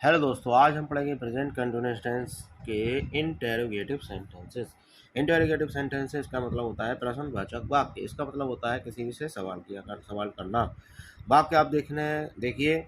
Hello दोस्तों, आज हम पढ़ेंगे प्रेजेंट कंटिन्यूअस टेंस के इंटेरोगेटिव सेंटेंसेस। इंटेरोगेटिव सेंटेंसेस का मतलब होता है प्रश्नवाचक वाक्य। इसका मतलब होता है किसी भी से सवाल करना। वाक्य आप देखिए,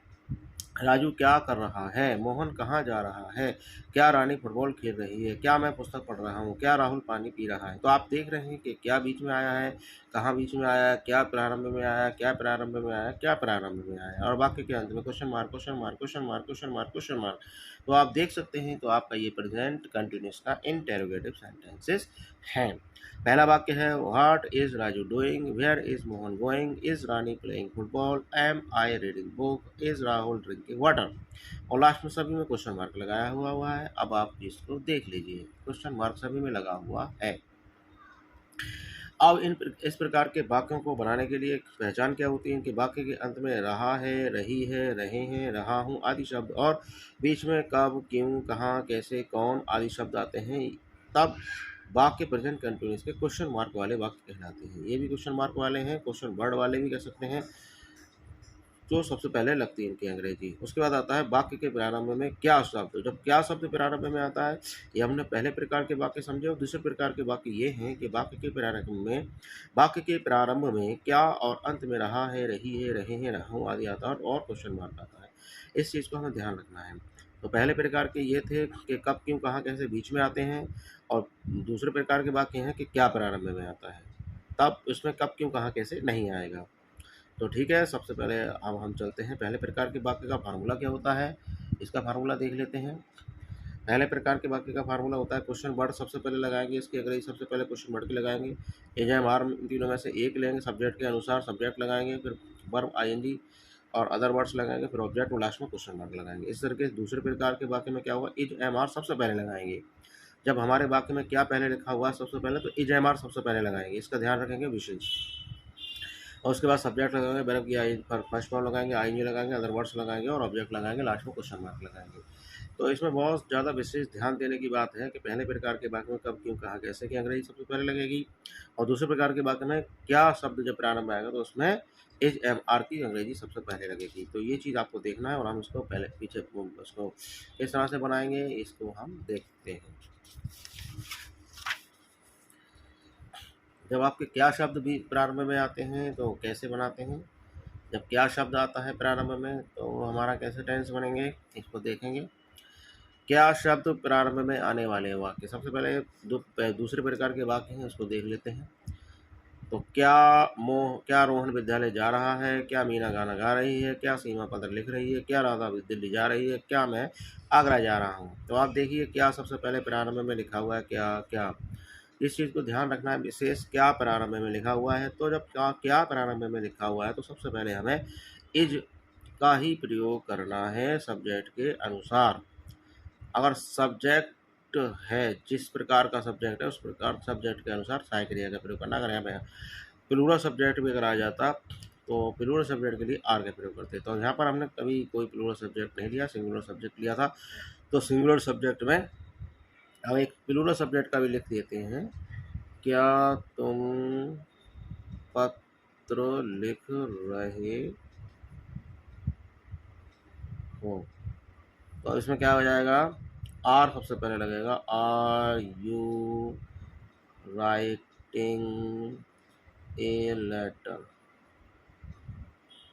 राजू क्या कर रहा है, मोहन कहाँ जा रहा है, क्या रानी फुटबॉल खेल रही है, क्या मैं पुस्तक पढ़ रहा हूँ, क्या राहुल पानी पी रहा है। तो आप देख रहे हैं कि क्या बीच में आया है, कहाँ बीच में आया है, क्या प्रारंभ में आया, क्या प्रारंभ में आया, क्या प्रारंभ में आया, और वाक्य के अंत में question mark question mark question mark question mark question mark. तो आप देख सकते हैं, तो आपका ये प्रेजेंट कंटिन्यूस का इंटेरोगेटिव सेंटेंसेस है। पहला वाक्य है, what is Raju doing, where is Mohan going, is Rani playing football, am I reading book, is Rahul drinking water. और लास्ट में सभी में क्वेश्चन मार्क लगाया हुआ है। अब आप इसको देख लीजिए, क्वेश्चन मार्क सभी में लगा हुआ है। अब इस प्रकार के वाक्यों को बनाने के लिए पहचान क्या होती है कि वाक्य के अंत में रहा है, रही है, रहे हैं, रहा हूँ आदि शब्द, और बीच में कब, क्यों, कहाँ, कैसे, कौन आदि शब्द आते हैं। तब वाक्य प्रेजेंट कंटिन्यूअस के क्वेश्चन मार्क वाले वाक्य कहलाते हैं। ये भी क्वेश्चन मार्क वाले हैं, क्वेश्चन वर्ड वाले भी कह सकते हैं, जो सबसे पहले लगती है इनकी अंग्रेजी। उसके बाद आता है वाक्य के प्रारंभ में क्या शब्द। जब क्या शब्द प्रारंभ में आता है, ये हमने पहले प्रकार के वाक्य समझे। और दूसरे प्रकार के वाक्य ये हैं कि वाक्य के प्रारंभ में क्या और अंत में रहा है, रही है, रहे हैं, रहा हूँ आदि आता है, और क्वेश्चन मार्क आता है। इस चीज़ को हमें ध्यान रखना है। तो पहले प्रकार के ये थे कि कब, क्यों, कहाँ, कैसे बीच में आते हैं, और दूसरे प्रकार के वाक्य हैं कि क्या प्रारंभ में आता है, तब इसमें कब, क्यों, कहाँ, कैसे नहीं आएगा। तो ठीक है, सबसे पहले अब हम चलते हैं पहले प्रकार के वाक्य का फार्मूला क्या होता है, इसका फार्मूला देख लेते हैं। पहले प्रकार के वाक्य का फार्मूला होता है क्वेश्चन वर्ड सबसे पहले लगाएंगे, इसकी अंग्रेजी सबसे पहले क्वेश्चन वर्ड की लगाएंगे। एज एम आर तीनों में से एक लेंगे, सब्जेक्ट के अनुसार सब्जेक्ट लगाएंगे, फिर वर्ब आईएनजी और अदर वर्ड्स लगाएंगे, फिर ऑब्जेक्ट और लास्ट में क्वेश्चन मार्क लगाएंगे। इस तरीके से दूसरे प्रकार के वाक्य में क्या होगा, इज एम आर सबसे पहले लगाएंगे। जब हमारे वाक्य में क्या पहले लिखा हुआ है सबसे पहले, तो इज एम आर सबसे पहले लगाएंगे, इसका ध्यान रखेंगे विशेष। और उसके बाद सब्जेक्ट लगाएंगे, वर्ब की आई फर्स्ट फॉर्म लगाएंगे, आईएनजी लगाएंगे, अदर वर्ड्स लगाएंगे और ऑब्जेक्ट लगाएंगे, लास्ट में क्वेश्चन मार्क लगाएंगे। तो इसमें बहुत ज़्यादा विशेष ध्यान देने की बात है कि पहले प्रकार के वाक्य में कब, क्यों, कहाँ, कैसे की अंग्रेजी सबसे पहले लगेगी, और दूसरे प्रकार के वाक्य में क्या शब्द जब प्रारंभ आएगा तो उसमें एज एम आर की अंग्रेजी सबसे पहले लगेगी। तो ये चीज़ आपको देखना है, और हम इसको पहले पीछे उसको किस तरह से बनाएंगे इसको हम देखते हैं। जब आपके क्या शब्द भी प्रारंभ में आते हैं तो कैसे बनाते हैं। जब क्या शब्द आता है प्रारंभ में तो हमारा कैसे टेंस बनेंगे, इसको देखेंगे। क्या शब्द प्रारंभ में आने वाले वाक्य, सबसे पहले दूसरे प्रकार के वाक्य हैं, उसको देख लेते हैं। तो क्या रोहन विद्यालय जा रहा है, क्या मीना गाना गा रही है, क्या सीमा पत्र लिख रही है, क्या राधा दिल्ली जा रही है, क्या मैं आगरा जा रहा हूँ। तो आप देखिए, क्या सबसे पहले प्रारंभ में लिखा हुआ है, क्या क्या। इस चीज़ को ध्यान रखना है, विशेष क्या प्रारंभ में लिखा हुआ है। तो जब क्या प्रारंभ में लिखा हुआ है तो सबसे पहले हमें इज का ही प्रयोग करना है सब्जेक्ट के अनुसार। अगर सब्जेक्ट है, जिस प्रकार का सब्जेक्ट है उस प्रकार सब्जेक्ट के अनुसार सहायक क्रिया का प्रयोग करना। अगर यहाँ पे प्लूरल सब्जेक्ट भी अगर आ जाता तो प्लूरल सब्जेक्ट के लिए आर का प्रयोग करते। तो यहाँ पर हमने कभी कोई प्लूरल सब्जेक्ट नहीं लिया, सिंगुलर सब्जेक्ट लिया था। तो सिंगुलर सब्जेक्ट में हम एक प्लूरल सब्जेक्ट का भी लिख देते हैं, क्या तुम पत्र लिख रहे हो। तो इसमें क्या हो जाएगा, आर सबसे पहले लगेगा, are you writing a letter,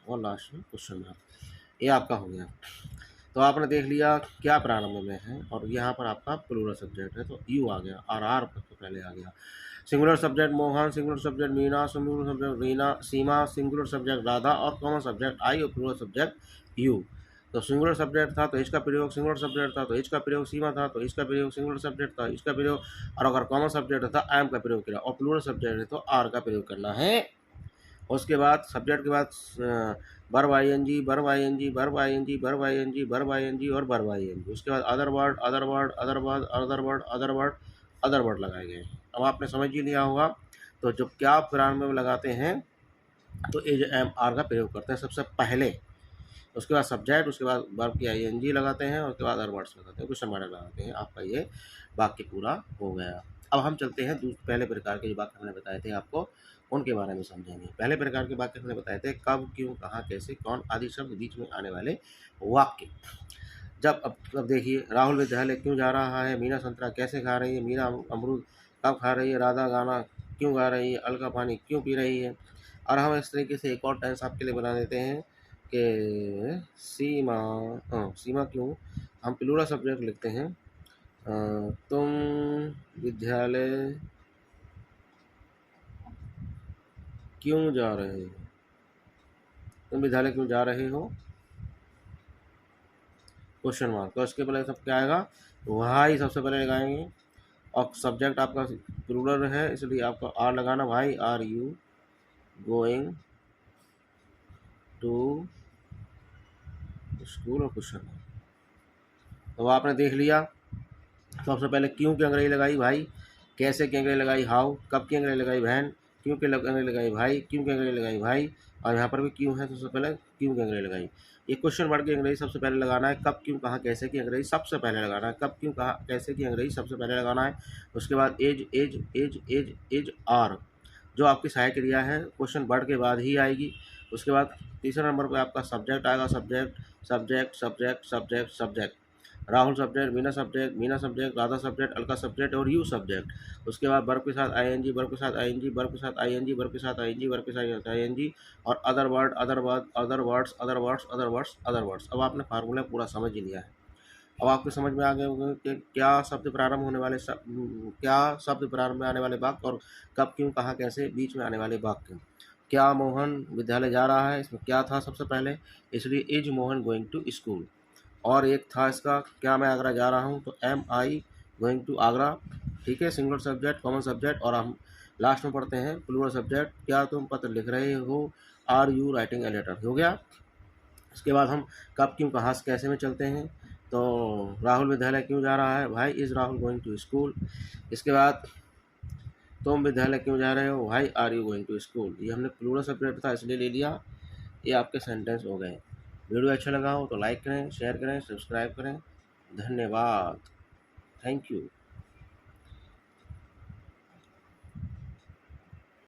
और लास्ट में क्वेश्चन मार्क। ये आपका हो गया। तो आपने देख लिया क्या प्रारंभ में है, और यहाँ पर आपका प्लूरल सब्जेक्ट है तो यू आ गया, आर सबसे पहले आ गया। Singular subject Mohan, singular subject Meena, singular subject Reena Seema, singular subject Radha, और कॉमन सब्जेक्ट आई, और प्लूरल सब्जेक्ट यू। तो सिंगुलर सब्जेक्ट था तो इसका प्रयोग, सिंगुलर सब्जेक्ट था तो इसका प्रयोग, सीमा था तो इसका प्रयोग, सिंगुलर सब्जेक्ट था इसका प्रयोग, और अगर कॉमन सब्जेक्ट था एम का प्रयोग किया, और प्लूरल सब्जेक्ट है तो आर का प्रयोग करना है। उसके बाद सब्जेक्ट के बाद verb ING, verb ING, verb ING, verb ING, verb ING और वर्ब आईएनजी। उसके बाद other word, other word, other word, other word, other word, other word लगाए गए। अब आपने समझ ही लिया होगा। तो जब क्या प्रारंभ में लगाते हैं तो एज एम आर का प्रयोग करते हैं सबसे पहले। उसके बाद सब्जेक्ट, उसके बाद वर्ब की आईएनजी लगाते हैं, उसके बाद अदर वर्ड्स लगाते हैं, क्वेश्चन मार्क लगाते हैं। आपका ये वाक्य पूरा हो गया। अब हम चलते हैं पहले प्रकार के जो वाक्य हमने बताए थे आपको, उनके बारे में समझेंगे। पहले प्रकार के वाक्य हमने बताए थे कब, क्यों, कहाँ, कैसे, कौन आदि शब्द बीच में आने वाले वाक्य। जब अब देखिए, राहुल विद्यालय क्यों जा रहा है, मीना संतरा कैसे खा रही है, मीना अमरूद कब खा रही है, राधा गाना क्यों गा रही है, अलका पानी क्यों पी रही है। और हम इस तरीके से एक और टेंस आपके लिए बना देते हैं कि सीमा, सीमा क्यों, हम प्लूरल सब्जेक्ट लिखते हैं, तुम विद्यालय क्यों जा रहे हो, तुम विद्यालय क्यों जा रहे हो, क्वेश्चन मार्क। तो इसके पहले सब क्या आएगा, वाई सबसे पहले लगाएंगे, और सब्जेक्ट आपका प्लूरल है इसलिए आपको आर लगाना, why are you going to school, और क्वेश्चन मार्क। तो आपने देख लिया, सबसे पहले क्यों की अंग्रेजी लगाई भाई, कैसे की अंग्रेजी लगाई हाउ, कब की अंग्रेजी लगाई बहन, क्यों की अंग्रेजी लगाई भाई, क्यों की अंग्रेजी लगाई भाई, और यहाँ पर भी क्यों है तो सबसे पहले क्यों की अंग्रेजी लगाई। ये क्वेश्चन वर्ड की अंग्रेजी सबसे पहले लगाना है, कब क्यों कहाँ कैसे की अंग्रेजी सबसे पहले लगाना है, कब क्यों कहाँ कैसे की अंग्रेजी सबसे पहले लगाना है। उसके बाद as as as as as are जो आपकी सहायक क्रिया है क्वेश्चन वर्ड के बाद ही आएगी। उसके बाद तीसरे नंबर पर आपका सब्जेक्ट आएगा, subject subject subject subject subject, Rahul subject, Meena subject, Radha subject, Alka subject और यू सब्जेक्ट। उसके बाद वर्ब के साथ आईएनजी, वर्ब के साथ आईएनजी, वर्ब के साथ आईएनजी, वर्ब के साथ आईएनजी, वर्ब के साथ आईएनजी, और other word, other word, other words, other words, other words, other words. अब आपने फार्मूला पूरा समझ ही लिया है। अब आपको समझ में आ गए होंगे कि क्या शब्द प्रारंभ होने वाले क्या शब्द प्रारंभ में आने वाले वाक्य, और कब क्यों कहाँ कैसे बीच में आने वाले वाक्य। क्या मोहन विद्यालय जा रहा है, इसमें क्या था सबसे पहले, इसलिए is Mohan going to school. और एक था इसका, क्या मैं आगरा जा रहा हूँ, तो am I going to Agra. ठीक है, सिंगुलर सब्जेक्ट, कॉमन सब्जेक्ट, और हम लास्ट में पढ़ते हैं प्लूरल सब्जेक्ट, क्या तुम पत्र लिख रहे हो, are you writing a letter. हो गया। इसके बाद हम कब क्यों कहाँ से कैसे में चलते हैं, तो राहुल विद्यालय क्यों जा रहा है, भाई is Rahul going to school. इसके बाद तुम विद्यालय क्यों जा रहे हो, भाई are you going to school. ये हमने प्लूरल सब्जेक्ट था इसलिए ले लिया। ये आपके सेंटेंस हो गए। वीडियो अच्छा लगा हो तो लाइक करें, शेयर करें, सब्सक्राइब करें। धन्यवाद। Thank you.